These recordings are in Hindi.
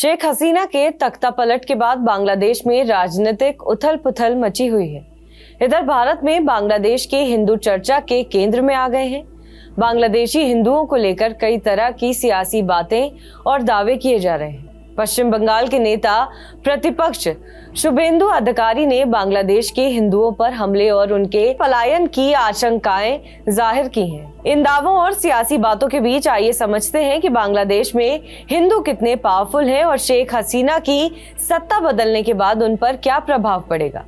शेख हसीना के तख्ता पलट के बाद बांग्लादेश में राजनीतिक उथल पुथल मची हुई है। इधर भारत में बांग्लादेश के हिंदू चर्चा के केंद्र में आ गए हैं। बांग्लादेशी हिंदुओं को लेकर कई तरह की सियासी बातें और दावे किए जा रहे हैं। पश्चिम बंगाल के नेता प्रतिपक्ष शुभेंदु अधिकारी ने बांग्लादेश के हिंदुओं पर हमले और उनके पलायन की आशंकाएं जाहिर की हैं। इन दावों और सियासी बातों के बीच आइए समझते हैं कि बांग्लादेश में हिंदू कितने पावरफुल हैं और शेख हसीना की सत्ता बदलने के बाद उन पर क्या प्रभाव पड़ेगा।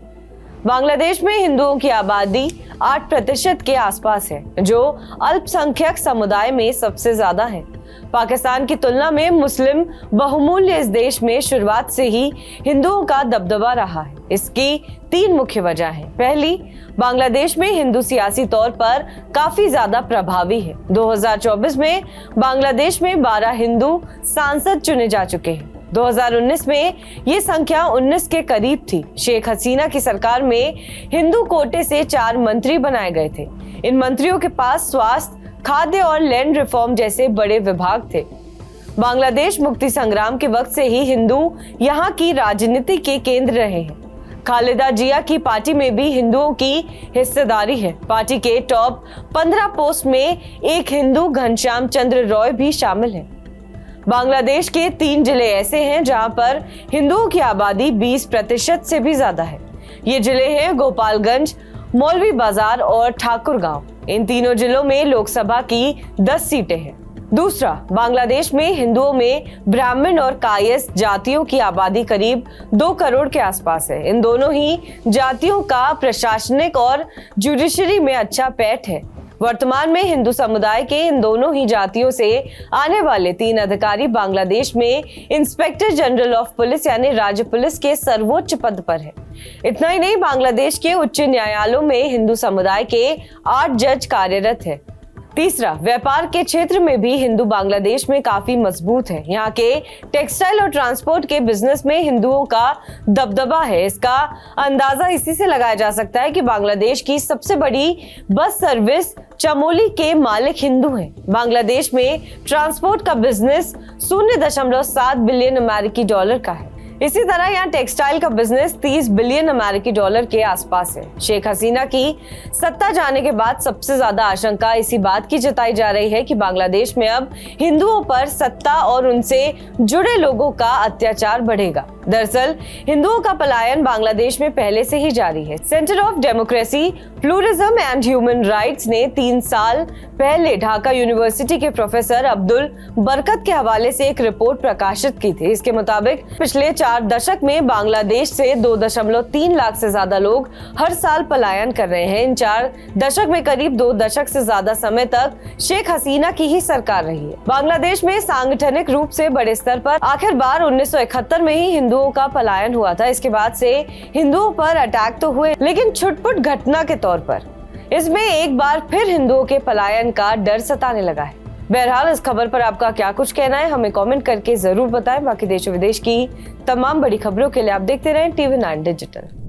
बांग्लादेश में हिंदुओं की आबादी 8% के आसपास है, जो अल्पसंख्यक समुदाय में सबसे ज्यादा है। पाकिस्तान की तुलना में मुस्लिम बहुमूल्य इस देश में शुरुआत से ही हिंदुओं का दबदबा रहा है। इसकी 3 मुख्य वजह हैं। पहली, बांग्लादेश में हिंदू सियासी तौर पर काफी ज्यादा प्रभावी है। 2024 में बांग्लादेश में 12 हिंदू सांसद चुने जा चुके हैं। 2019 में ये संख्या 19 के करीब थी। शेख हसीना की सरकार में हिंदू कोटे से 4 मंत्री बनाए गए थे। इन मंत्रियों के पास स्वास्थ्य, खाद्य और लैंड रिफॉर्म जैसे बड़े विभाग थे। बांग्लादेश मुक्ति संग्राम के वक्त से ही हिंदू यहाँ की राजनीति के केंद्र रहे हैं। खालिदा जिया की पार्टी में भी हिंदुओं की हिस्सेदारी है। पार्टी के टॉप 15 पोस्ट में एक हिंदू घनश्याम चंद्र रॉय भी शामिल है। बांग्लादेश के 3 जिले ऐसे हैं जहां पर हिंदुओं की आबादी 20% से भी ज्यादा है। ये जिले हैं गोपालगंज, मौलवी बाजार और ठाकुरगांव। इन तीनों जिलों में लोकसभा की 10 सीटें हैं। दूसरा, बांग्लादेश में हिंदुओं में ब्राह्मण और कायस्थ जातियों की आबादी करीब 2 करोड़ के आसपास है। इन दोनों ही जातियों का प्रशासनिक और जुडिशरी में अच्छा पैठ है। वर्तमान में हिंदू समुदाय के इन दोनों ही जातियों से आने वाले 3 अधिकारी बांग्लादेश में इंस्पेक्टर जनरल ऑफ पुलिस यानी राज्य पुलिस के सर्वोच्च पद पर है। इतना ही नहीं, बांग्लादेश के उच्च न्यायालयों में हिंदू समुदाय के 8 जज कार्यरत है। तीसरा, व्यापार के क्षेत्र में भी हिंदू बांग्लादेश में काफी मजबूत है। यहाँ के टेक्सटाइल और ट्रांसपोर्ट के बिजनेस में हिंदुओं का दबदबा है। इसका अंदाजा इसी से लगाया जा सकता है कि बांग्लादेश की सबसे बड़ी बस सर्विस चमोली के मालिक हिंदू हैं। बांग्लादेश में ट्रांसपोर्ट का बिजनेस 0.7 बिलियन अमेरिकी डॉलर का है। इसी तरह यहाँ टेक्सटाइल का बिजनेस 30 बिलियन अमेरिकी डॉलर के आसपास है। शेख हसीना की सत्ता जाने के बाद सबसे ज्यादा आशंका इसी बात की जताई जा रही है कि बांग्लादेश में अब हिंदुओं पर सत्ता और उनसे जुड़े लोगों का अत्याचार बढ़ेगा। दरअसल हिंदुओं का पलायन बांग्लादेश में पहले से ही जारी है। Centre of Democracy, Pluralism and Human Rights ने 3 साल पहले ढाका यूनिवर्सिटी के प्रोफेसर अब्दुल बरकत के हवाले से एक रिपोर्ट प्रकाशित की थी। इसके मुताबिक पिछले 4 दशक में बांग्लादेश से 2.3 लाख से ज्यादा लोग हर साल पलायन कर रहे हैं। इन 4 दशक में करीब 2 दशक से ज्यादा समय तक शेख हसीना की ही सरकार रही है। बांग्लादेश में सांगठनिक रूप से बड़े स्तर पर आखिरकार 1971 में ही हिंदुओं का पलायन हुआ था। इसके बाद से हिंदुओं पर अटैक तो हुए, लेकिन छुटपुट घटना के तौर पर इसमें एक बार फिर हिंदुओं के पलायन का डर सताने लगा है। बहरहाल, इस खबर पर आपका क्या कुछ कहना है हमें कमेंट करके जरूर बताएं। बाकी देश विदेश की तमाम बड़ी खबरों के लिए आप देखते रहें TV9 डिजिटल।